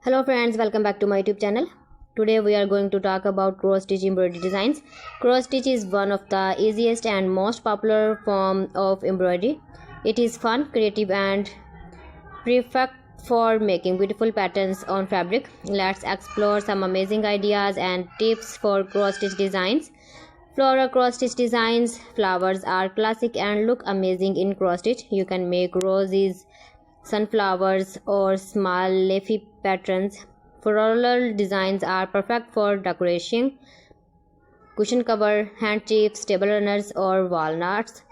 Hello friends, welcome back to my YouTube channel. Today we are going to talk about cross stitch embroidery designs. Cross stitch is one of the easiest and most popular form of embroidery. It is fun, creative and perfect for making beautiful patterns on fabric. Let's explore some amazing ideas and tips for cross stitch designs. Floral cross stitch designs. Flowers are classic and look amazing in cross stitch. You can make roses, sunflowers or small leafy patterns. Floral designs are perfect for decoration, cushion cover, handkerchiefs, table runners or walnuts.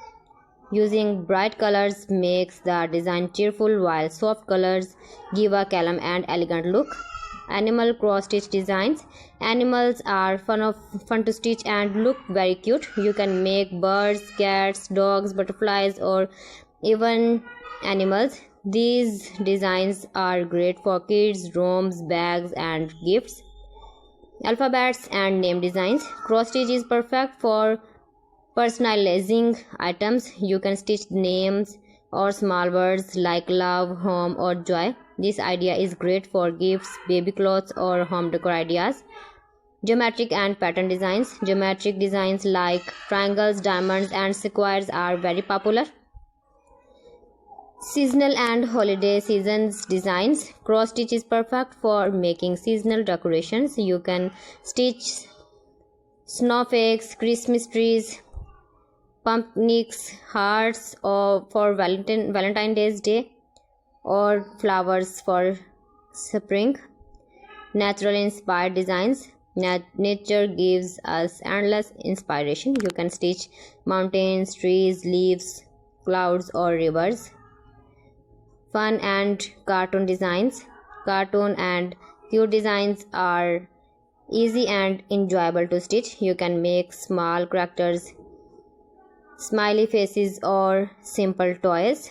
Using bright colors makes the design cheerful, while soft colors give a calm and elegant look. Animal cross stitch designs. Animals are fun to stitch and look very cute. You can make birds, cats, dogs, butterflies or even animals. These designs are great for kids, rooms, bags and gifts. Alphabets and name designs. Cross stitch is perfect for personalizing items. You can stitch names or small words like love, home or joy. This idea is great for gifts, baby clothes or home decor ideas. Geometric and pattern designs. Geometric designs like triangles, diamonds and squares are very popular. Seasonal and holiday seasons designs. Cross stitch is perfect for making seasonal decorations. You can stitch snowflakes, Christmas trees, pumpkins, hearts or for Valentine's Day or flowers for spring. Natural inspired designs. Nature gives us endless inspiration. You can stitch mountains, trees, leaves, clouds or rivers. Fun and cartoon designs. Cartoon and cute designs are easy and enjoyable to stitch. You can make small characters, smiley faces or simple toys.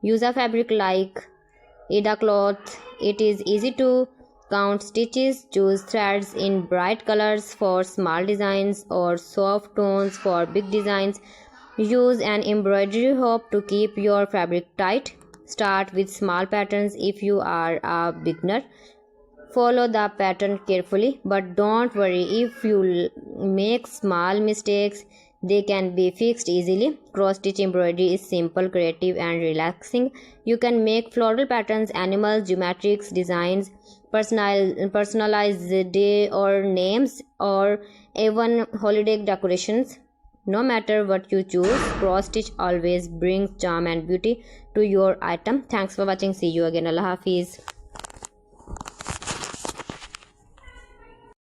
Use a fabric like Ida cloth. It is easy to count stitches. Choose threads in bright colors for small designs or soft tones for big designs. Use an embroidery hook to keep your fabric tight. Start with small patterns if you are a beginner. Follow the pattern carefully, but don't worry if you make small mistakes. They can be fixed easily. Cross stitch embroidery is simple, creative and relaxing. You can make floral patterns, animals, geometrics, designs, personalized day or names or even holiday decorations. No matter what you choose, cross stitch always brings charm and beauty to your item. Thanks for watching. See you again. Allah Hafiz.